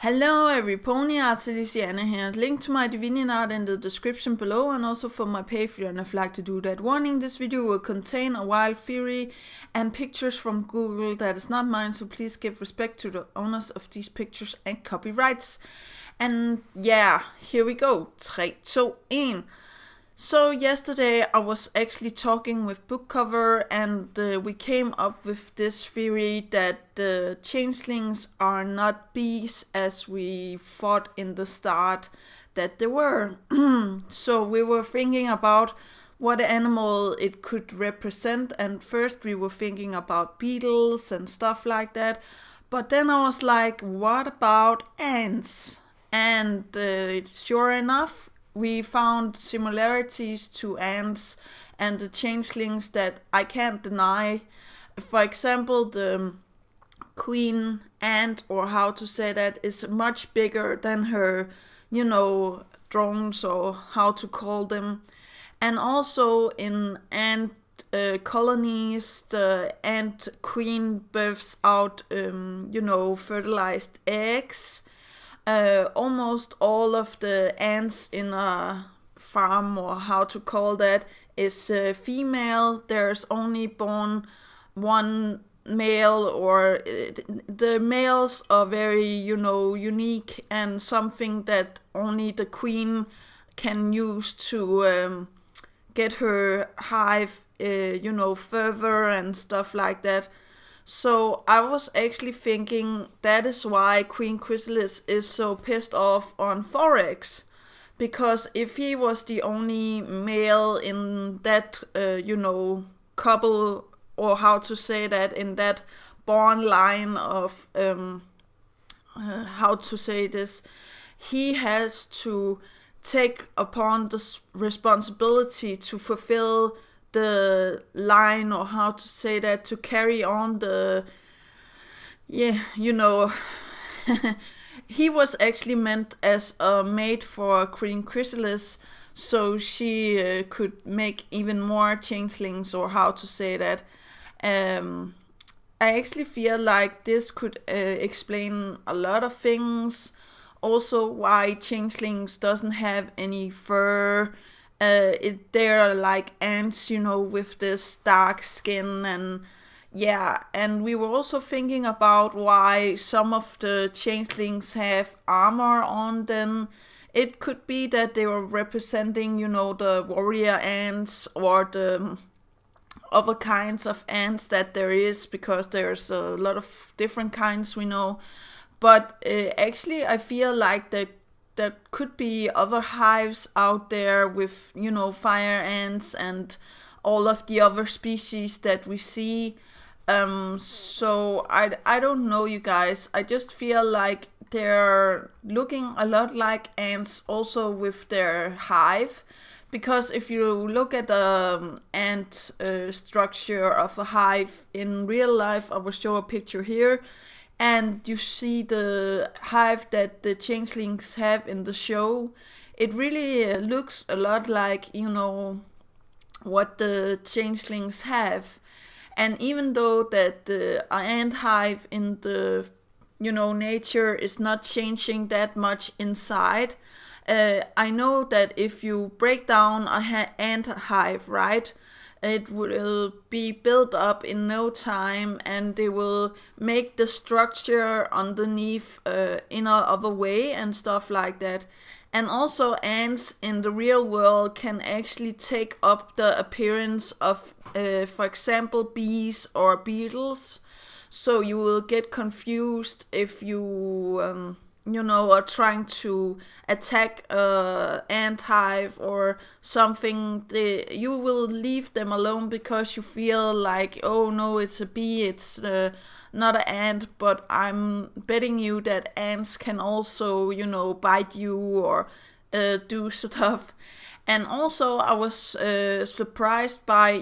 Hello every pony artist, Anna here. Link to my divining art in the description below, and also for my Patreon if you'd like to do that. Warning, this video will contain a wild theory and pictures from Google that is not mine, so please give respect to the owners of these pictures and copyrights. And yeah, here we go. 3, 2, 1. So yesterday I was actually talking with Book Cover, and we came up with this theory that the changelings are not bees as we thought in the start that they were. So we were thinking about what animal it could represent, and first we were thinking about beetles and stuff like that. But then I was like, what about ants? And sure enough, we found similarities to ants and the changelings that I can't deny. For example, the queen ant, or how to say that, is much bigger than her, drones, or how to call them. And also in ant colonies, the ant queen births out, fertilized eggs. Almost all of the ants in a farm, or how to call that, is female. There's only born one male, or the males are very, unique, and something that only the queen can use to get her hive, further and stuff like that. So I was actually thinking that is why Queen Chrysalis is so pissed off on Forex. Because if he was the only male in that, couple, or how to say that, in that born line of, how to say this, he has to take upon the responsibility to fulfill the line, or how to say that, to carry on the, he was actually meant as a mate for Queen Chrysalis, so she could make even more changelings, or how to say that. I actually feel like this could explain a lot of things. Also, why changelings doesn't have any fur. They're like ants, with this dark skin, and yeah. And we were also thinking about why some of the changelings have armor on them. It could be that they were representing, the warrior ants, or the other kinds of ants that there is, because there's a lot of different kinds, we know. But actually, I feel like that could be other hives out there with, fire ants and all of the other species that we see. So I don't know, you guys. I just feel like they're looking a lot like ants, also with their hive. Because if you look at the ant structure of a hive in real life, I will show a picture here, and you see the hive that the changelings have in the show, it really looks a lot like, what the changelings have. And even though that the ant hive in the, nature is not changing that much inside, I know that if you break down a ant hive, right, it will be built up in no time, and they will make the structure underneath in a other way and stuff like that. And also, ants in the real world can actually take up the appearance of, for example, bees or beetles. So you will get confused if you are trying to attack a ant hive or something. You will leave them alone because you feel like, oh no, it's a bee, it's not an ant. But I'm betting you that ants can also, bite you or do stuff. And also, I was surprised by,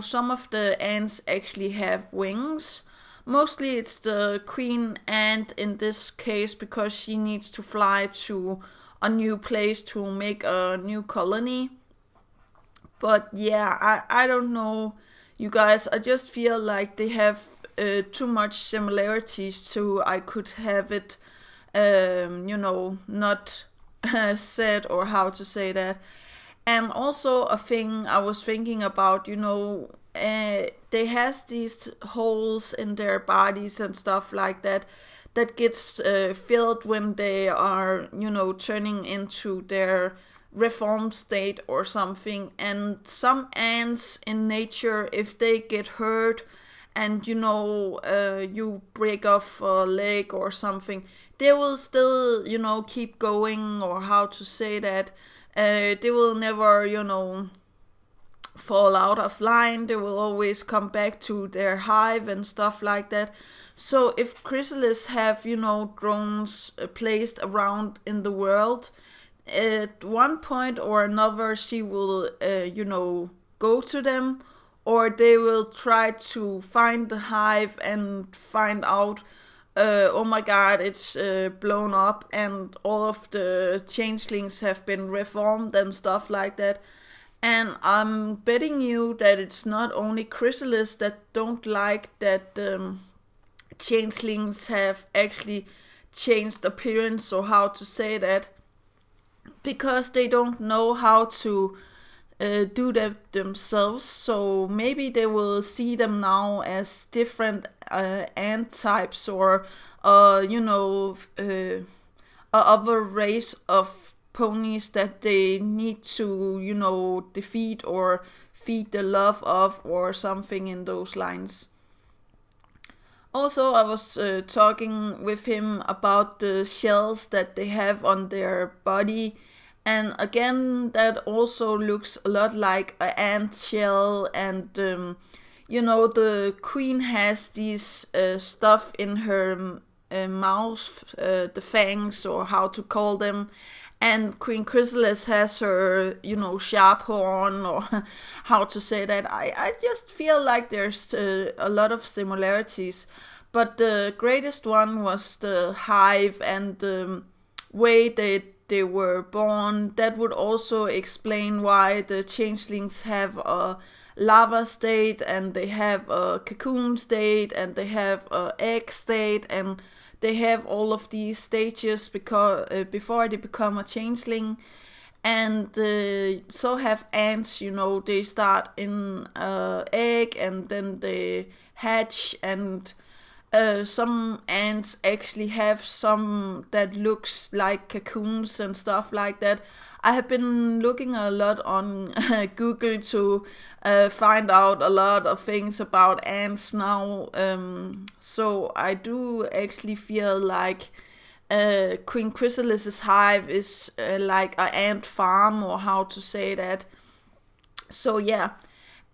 some of the ants actually have wings. Mostly it's the queen ant in this case, because she needs to fly to a new place to make a new colony. But yeah, I don't know, you guys. I just feel like they have too much similarities to I could have it not said, or how to say that. And also a thing I was thinking about, they has these holes in their bodies and stuff like that gets filled when they are, turning into their reformed state or something. And some ants in nature, if they get hurt and you break off a leg or something, they will still keep going, or how to say that, they will never fall out of line. They will always come back to their hive and stuff like that. So if chrysalis have drones placed around in the world, at one point or another she will go to them, or they will try to find the hive and find out, oh my god, it's blown up and all of the changelings have been reformed and stuff like that. And I'm betting you that it's not only chrysalis that don't like that changelings have actually changed appearance, or how to say that, because they don't know how to do that themselves. So maybe they will see them now as different ant types, or other race of ponies that they need to defeat or feed the love of, or something in those lines. Also, I was talking with him about the shells that they have on their body, and again, that also looks a lot like an ant shell. And the queen has these stuff in her mouth, the fangs, or how to call them. And Queen Chrysalis has her, sharp horn, or how to say that. I just feel like there's a lot of similarities. But the greatest one was the hive and the way they were born. That would also explain why the changelings have a larva state, and they have a cocoon state, and they have a egg state, and they have all of these stages because before they become a changeling. And so have ants, they start in egg and then they hatch. And some ants actually have some that looks like cocoons and stuff like that. I have been looking a lot on Google to find out a lot of things about ants now. So I do actually feel like Queen Chrysalis's hive is like an ant farm, or how to say that. So yeah.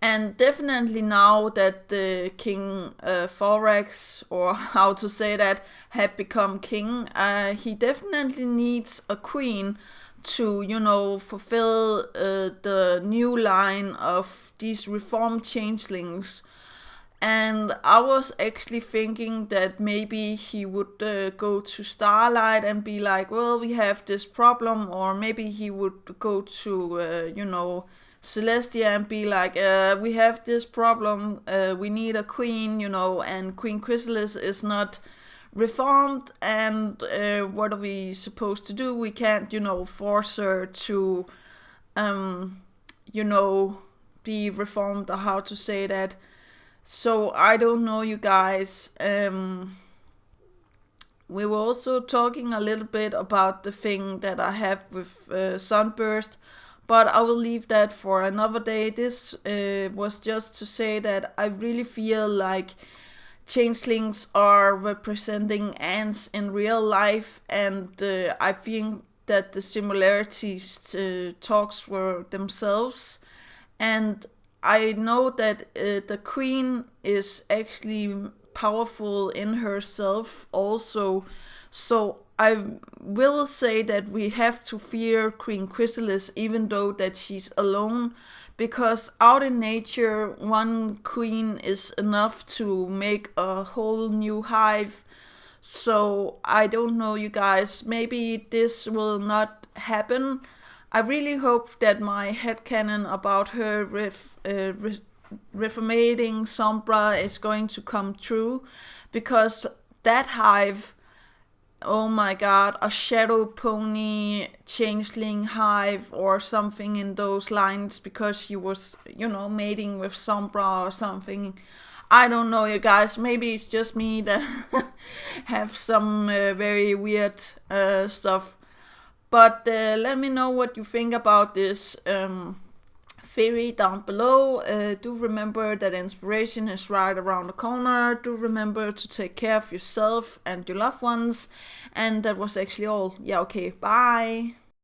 And definitely now that the King Thorax, or how to say that, had become king, he definitely needs a queen to, fulfill the new line of these reformed changelings. And I was actually thinking that maybe he would go to Starlight and be like, well, we have this problem. Or maybe he would go to, Celestia and be like, we have this problem, we need a queen, and Queen Chrysalis is not reformed, and what are we supposed to do? We can't, force her to, be reformed, or how to say that. So I don't know, you guys. We were also talking a little bit about the thing that I have with Sunburst, but I will leave that for another day. This was just to say that I really feel like changelings are representing ants in real life, and I think that the similarities talks for themselves. And I know that the queen is actually powerful in herself also. So I will say that we have to fear Queen Chrysalis, even though that she's alone, because out in nature, one queen is enough to make a whole new hive. So I don't know, you guys, maybe this will not happen. I really hope that my headcanon about her reformating Sombra is going to come true, because that hive oh my god, a shadow pony, changeling hive, or something in those lines because she was, mating with Sombra or something. I don't know, you guys. Maybe it's just me that have some very weird stuff. But let me know what you think about this theory down below. Do remember that inspiration is right around the corner. Do remember to take care of yourself and your loved ones. And that was actually all. Yeah, okay. Bye.